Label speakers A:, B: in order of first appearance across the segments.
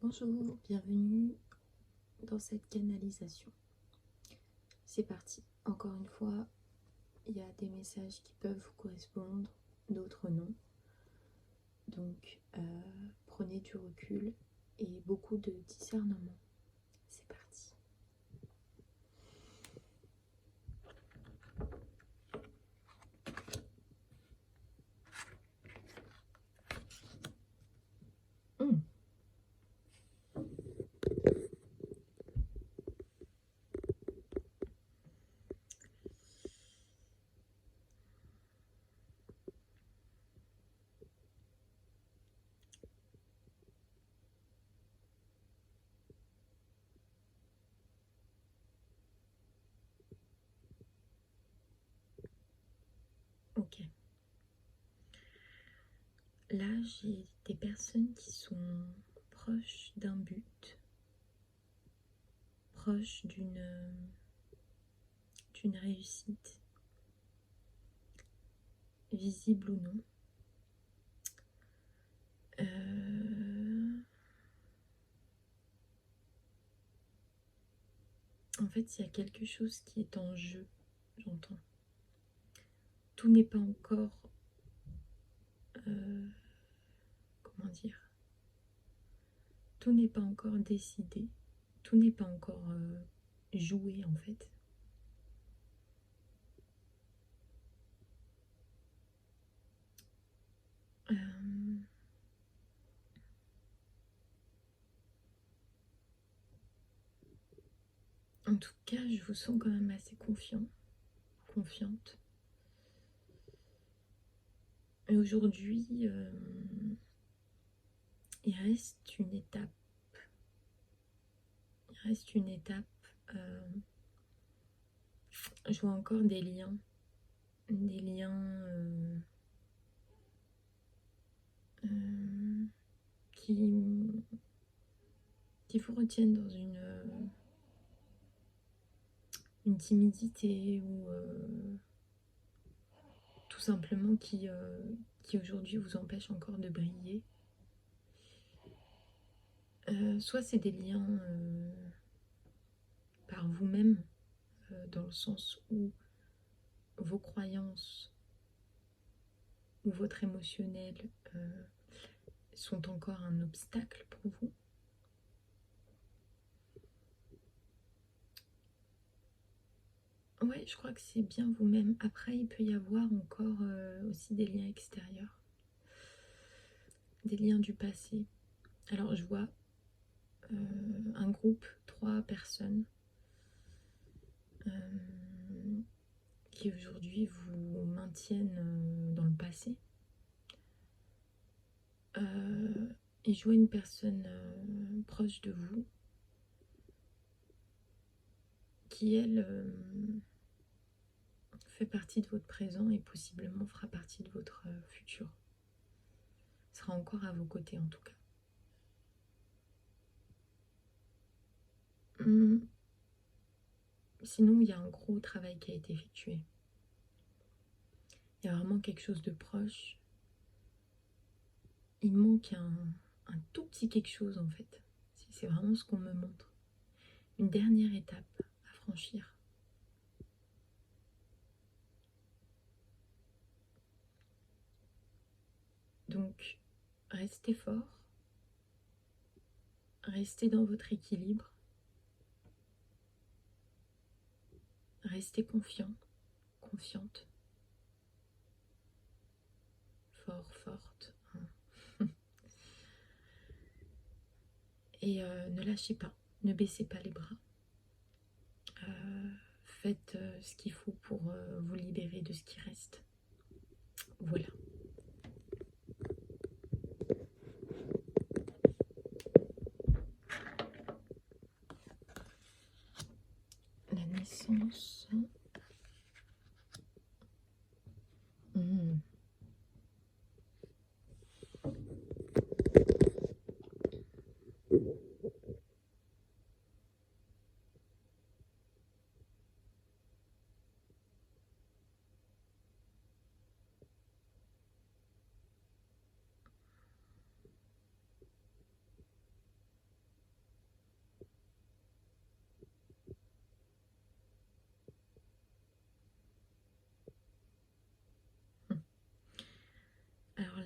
A: Bonjour, bienvenue dans cette canalisation. C'est parti. Encore une fois, il y a des messages qui peuvent vous correspondre, d'autres non. Donc, prenez du recul et beaucoup de discernement. C'est parti. Ok. Là, j'ai des personnes qui sont proches d'un but, proches d'une réussite, visible ou non. En fait, il y a quelque chose qui est en jeu, j'entends. Tout n'est pas encore, comment dire, tout n'est pas encore décidé, tout n'est pas encore joué en fait. En tout cas, je vous sens quand même assez confiante. Et aujourd'hui, il reste une étape. Je vois encore des liens qui vous retiennent dans une timidité ou tout simplement qui aujourd'hui vous empêche encore de briller. Soit c'est des liens par vous-même, dans le sens où vos croyances ou votre émotionnel sont encore un obstacle pour vous. Ouais, je crois que c'est bien vous-même. Après, il peut y avoir encore aussi des liens extérieurs, des liens du passé. Alors, je vois un groupe, 3 personnes qui aujourd'hui vous maintiennent dans le passé. Et je vois une personne proche de vous qui, elle, fait partie de votre présent et possiblement fera partie de votre futur. Sera encore à vos côtés en tout cas. Sinon, il y a un gros travail qui a été effectué. Il y a vraiment quelque chose de proche. Il manque un tout petit quelque chose en fait. C'est vraiment ce qu'on me montre. Une dernière étape à franchir. Donc, restez fort. Restez dans votre équilibre. Restez confiant, confiante. Fort, forte. Et ne lâchez pas, ne baissez pas les bras. Faites ce qu'il faut pour vous libérer de ce qui reste. Voilà. La naissance.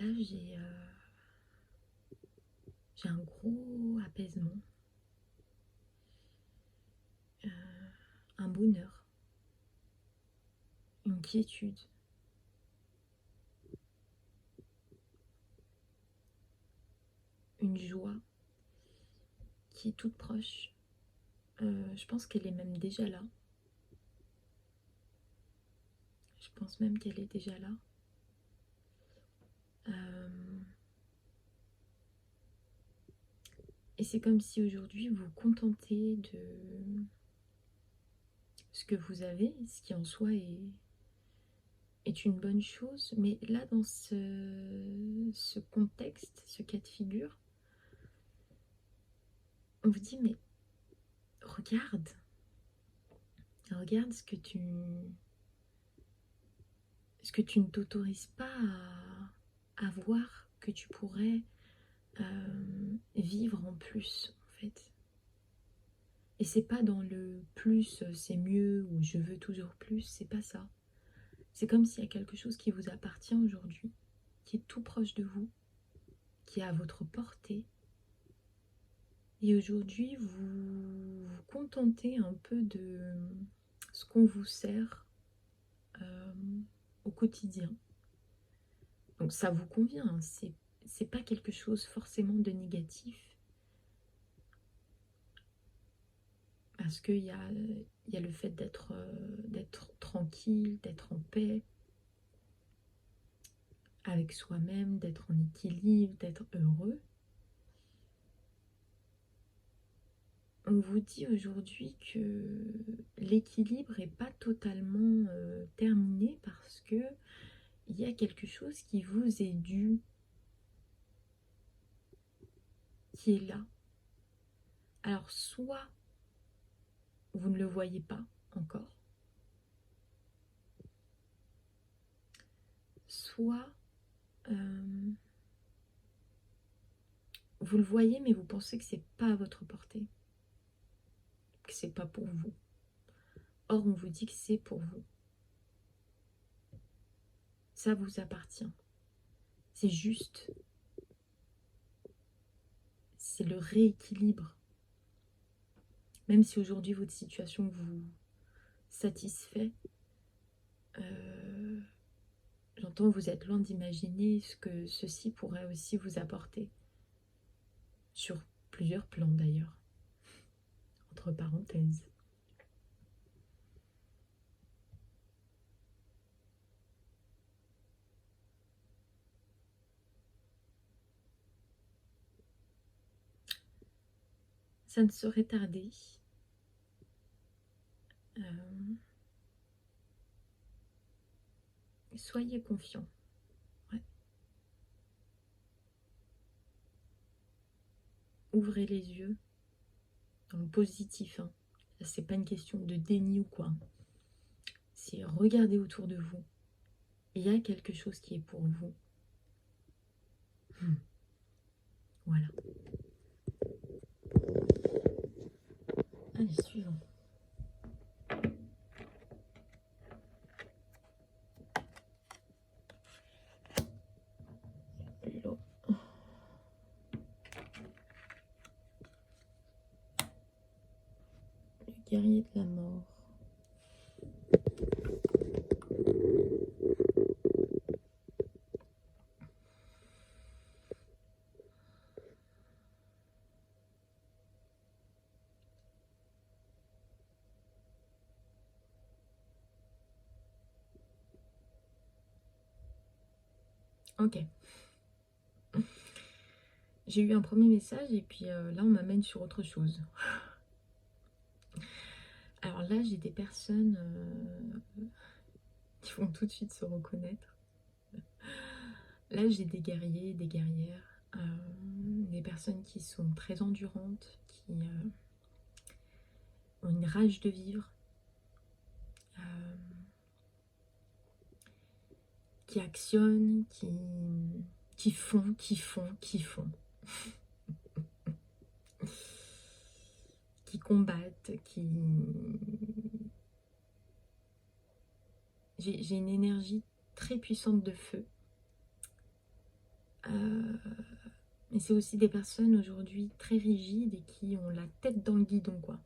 A: là, j'ai un gros apaisement, un bonheur, une quiétude, une joie qui est toute proche. Je pense qu'elle est même déjà là. Je pense même qu'elle est déjà là. Et c'est comme si aujourd'hui vous vous contentez de ce que vous avez, ce qui en soi est une bonne chose. Mais là, dans ce contexte, ce cas de figure, on vous dit, mais regarde ce que tu ne t'autorises pas à voir, que tu pourrais vivre en plus, en fait. Et c'est pas dans le plus, c'est mieux, ou je veux toujours plus, c'est pas ça. C'est comme s'il y a quelque chose qui vous appartient aujourd'hui, qui est tout proche de vous, qui est à votre portée. Et aujourd'hui, vous vous contentez un peu de ce qu'on vous sert au quotidien. Donc ça vous convient, hein, c'est pas quelque chose forcément de négatif. Parce qu'il y a le fait d'être tranquille, d'être en paix avec soi-même, d'être en équilibre, d'être heureux. On vous dit aujourd'hui que l'équilibre n'est pas totalement terminé parce que il y a quelque chose qui vous est dû, qui est là. Alors soit vous ne le voyez pas encore, soit vous le voyez mais vous pensez que c'est pas à votre portée, que c'est pas pour vous. Or on vous dit que c'est pour vous. Ça vous appartient. C'est juste. C'est le rééquilibre. Même si aujourd'hui votre situation vous satisfait, j'entends vous êtes loin d'imaginer ce que ceci pourrait aussi vous apporter. Sur plusieurs plans d'ailleurs. Entre parenthèses. Ça ne saurait tarder. Soyez confiants. Ouais. Ouvrez les yeux dans le positif. Hein. C'est pas une question de déni ou quoi. C'est regarder autour de vous. Il y a quelque chose qui est pour vous. Voilà. Allez, suivant. L'eau. Le guerrier de la mort. Ok. J'ai eu un premier message et puis là on m'amène sur autre chose. Alors là j'ai des personnes qui vont tout de suite se reconnaître. Là j'ai des guerriers, des guerrières, des personnes qui sont très endurantes, qui ont une rage de vivre, qui actionnent, qui font. Qui combattent, J'ai une énergie très puissante de feu. Mais c'est aussi des personnes aujourd'hui très rigides et qui ont la tête dans le guidon, quoi.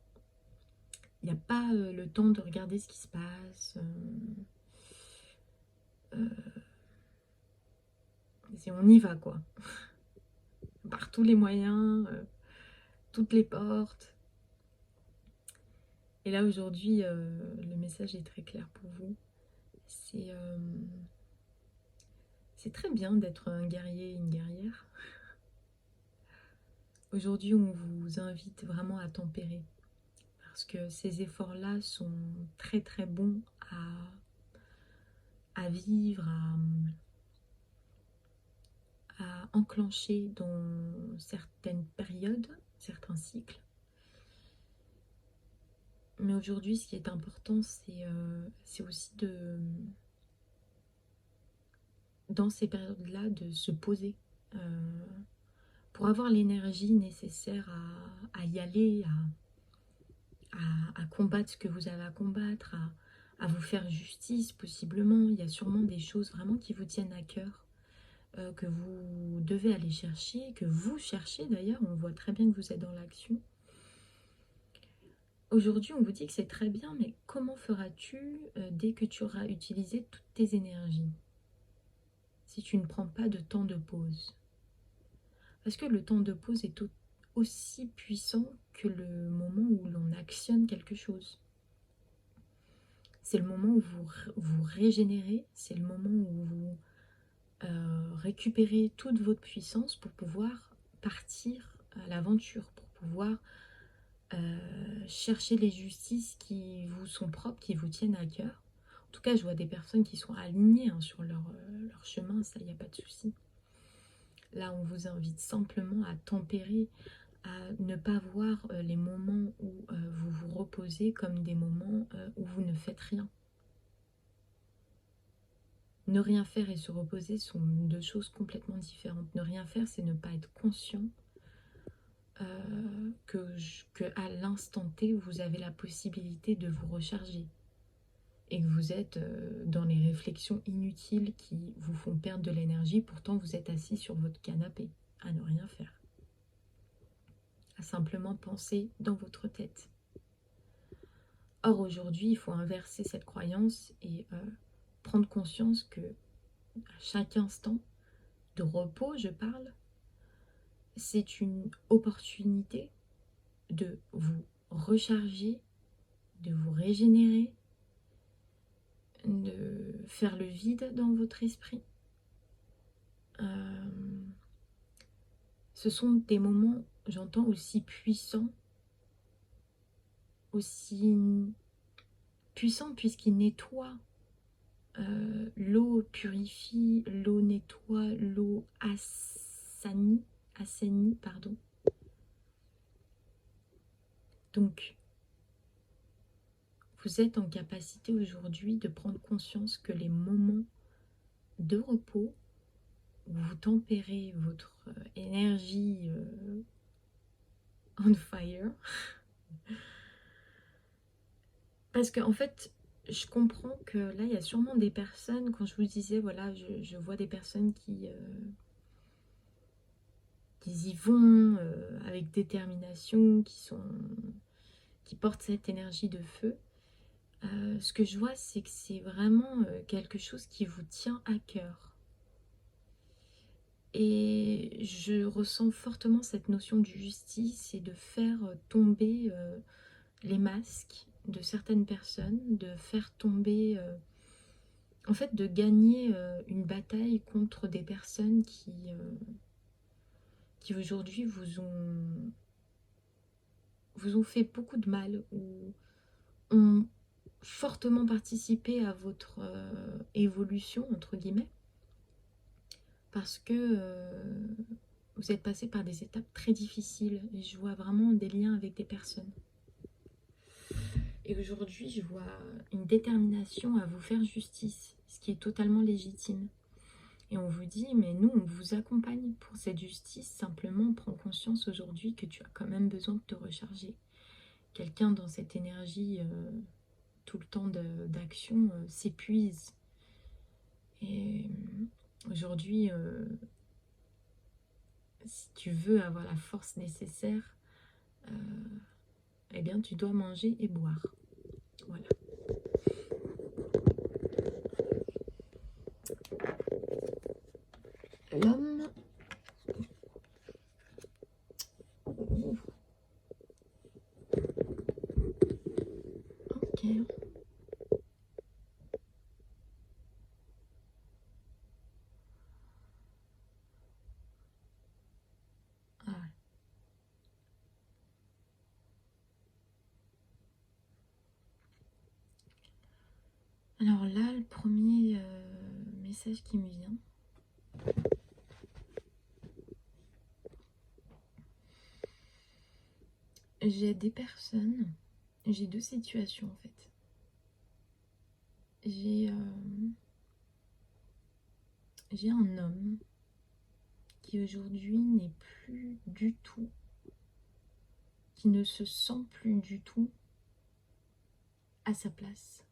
A: Il n'y a pas le temps de regarder ce qui se passe. On y va, quoi. Par tous les moyens, toutes les portes. Et là, aujourd'hui, le message est très clair pour vous. C'est très bien d'être un guerrier et une guerrière. Aujourd'hui, on vous invite vraiment à tempérer. Parce que ces efforts-là sont très très bons à vivre, à enclencher dans certaines périodes, certains cycles. Mais aujourd'hui, ce qui est important, c'est aussi dans ces périodes-là, de se poser pour avoir l'énergie nécessaire à y aller, à combattre ce que vous avez à combattre, à vous faire justice possiblement. Il y a sûrement des choses vraiment qui vous tiennent à cœur, que vous devez aller chercher, que vous cherchez d'ailleurs. On voit très bien que vous êtes dans l'action. Aujourd'hui, on vous dit que c'est très bien, mais comment feras-tu dès que tu auras utilisé toutes tes énergies, si tu ne prends pas de temps de pause? Parce que le temps de pause est aussi puissant que le moment où l'on actionne quelque chose. C'est le moment où vous régénérez, c'est le moment où vous récupérez toute votre puissance pour pouvoir partir à l'aventure, pour pouvoir chercher les justices qui vous sont propres, qui vous tiennent à cœur. En tout cas, je vois des personnes qui sont alignées sur leur chemin, ça, il n'y a pas de souci. Là, on vous invite simplement à tempérer, à ne pas voir les moments où vous vous reposez comme des moments où vous ne faites rien. Ne rien faire et se reposer sont deux choses complètement différentes. Ne rien faire, c'est ne pas être conscient que à l'instant T, vous avez la possibilité de vous recharger. Et que vous êtes dans les réflexions inutiles qui vous font perdre de l'énergie. Pourtant, vous êtes assis sur votre canapé, à ne rien faire. À simplement penser dans votre tête. Or, aujourd'hui, il faut inverser cette croyance et prendre conscience que à chaque instant de repos, je parle, c'est une opportunité de vous recharger, de vous régénérer, de faire le vide dans votre esprit. Ce sont des moments, j'entends, aussi puissants puisqu'ils nettoient. L'eau purifie, l'eau nettoie, l'eau assainit, pardon. Donc, vous êtes en capacité aujourd'hui de prendre conscience que les moments de repos, où vous tempérez votre énergie on fire, parce qu'en fait, je comprends que là, il y a sûrement des personnes, quand je vous disais, voilà, je vois des personnes qui y vont avec détermination, qui portent cette énergie de feu. Ce que je vois, c'est que c'est vraiment quelque chose qui vous tient à cœur. Et je ressens fortement cette notion de justice et de faire tomber les masques de certaines personnes, de faire tomber, en fait, de gagner une bataille contre des personnes qui aujourd'hui vous ont fait beaucoup de mal ou ont fortement participé à votre évolution, entre guillemets, parce que vous êtes passé par des étapes très difficiles et je vois vraiment des liens avec des personnes. Et aujourd'hui, je vois une détermination à vous faire justice, ce qui est totalement légitime. Et on vous dit, mais nous, on vous accompagne pour cette justice. Simplement, prends conscience aujourd'hui que tu as quand même besoin de te recharger. Quelqu'un dans cette énergie tout le temps d'action s'épuise. Et aujourd'hui, si tu veux avoir la force nécessaire, eh bien tu dois manger et boire. Voilà. L'homme. Ok. Ah. Alors là, le premier message qui me vient. J'ai des personnes, j'ai deux situations en fait. J'ai un homme qui aujourd'hui n'est plus du tout, qui ne se sent plus du tout à sa place.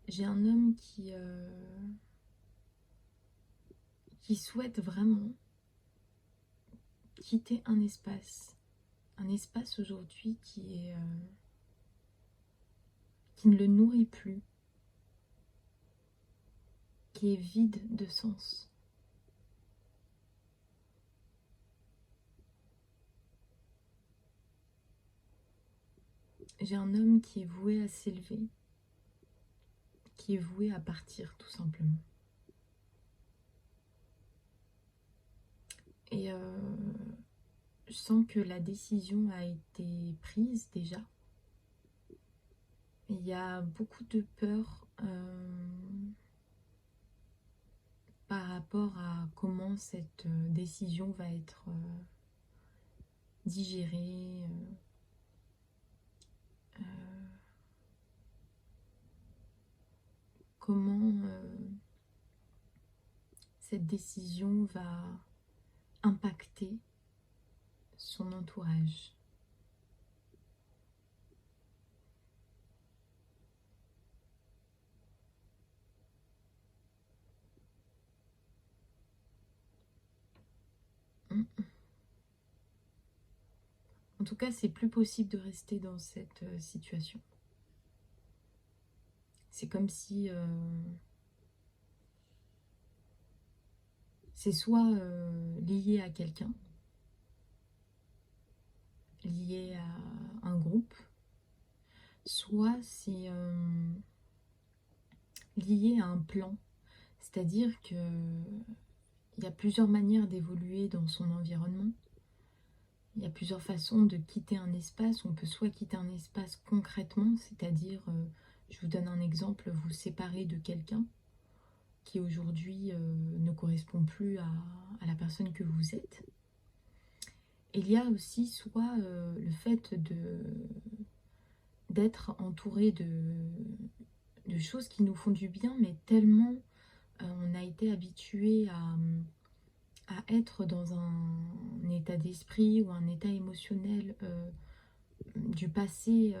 A: J'ai un homme qui souhaite vraiment quitter un espace aujourd'hui qui ne le nourrit plus, qui est vide de sens. J'ai un homme qui est voué à s'élever, qui est voué à partir tout simplement. Et je sens que la décision a été prise déjà. Il y a beaucoup de peur par rapport à comment cette décision va être digérée. Comment cette décision va impacter son entourage. En tout cas, c'est plus possible de rester dans cette situation. C'est comme si c'est soit lié à quelqu'un, lié à un groupe, soit c'est lié à un plan. C'est-à-dire que il y a plusieurs manières d'évoluer dans son environnement. Il y a plusieurs façons de quitter un espace. On peut soit quitter un espace concrètement, c'est-à-dire, je vous donne un exemple, vous séparez de quelqu'un qui aujourd'hui ne correspond plus à la personne que vous êtes. Et il y a aussi soit le fait d'être entouré de choses qui nous font du bien, mais tellement on a été habitué à être dans un état d'esprit ou un état émotionnel du passé,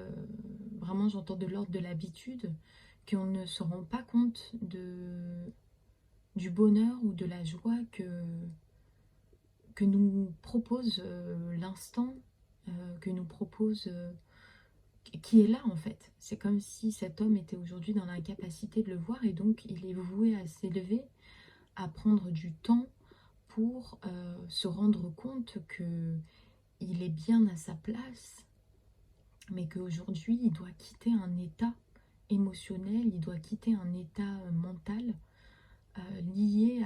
A: vraiment j'entends de l'ordre de l'habitude, qu'on ne se rend pas compte du bonheur ou de la joie que nous propose l'instant, que nous propose, qui est là en fait. C'est comme si cet homme était aujourd'hui dans l'incapacité de le voir et donc il est voué à s'élever, à prendre du temps pour se rendre compte que il est bien à sa place, mais qu'aujourd'hui il doit quitter un état émotionnel, il doit quitter un état mental lié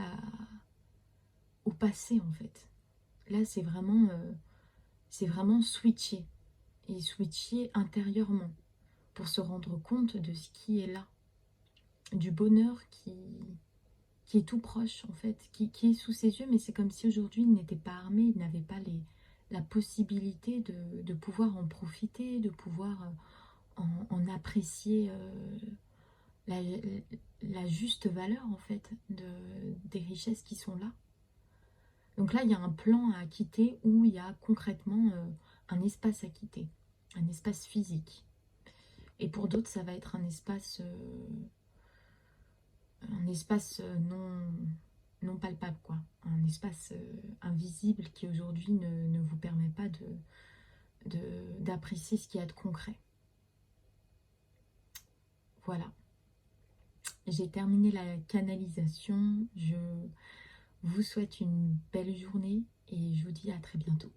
A: au passé en fait. Là c'est vraiment switcher, et switcher intérieurement pour se rendre compte de ce qui est là, du bonheur qui est tout proche en fait, qui est sous ses yeux, mais c'est comme si aujourd'hui il n'était pas armé, il n'avait pas la possibilité de pouvoir en profiter, de pouvoir en apprécier la juste valeur en fait des richesses qui sont là. Donc là il y a un plan à quitter où il y a concrètement un espace à quitter, un espace physique. Et pour d'autres ça va être un espace
B: un espace non palpable, quoi. Un espace invisible qui aujourd'hui ne vous permet pas d'apprécier ce qu'il y a de concret. Voilà. J'ai terminé la canalisation. Je vous souhaite une belle journée et je vous dis à très bientôt.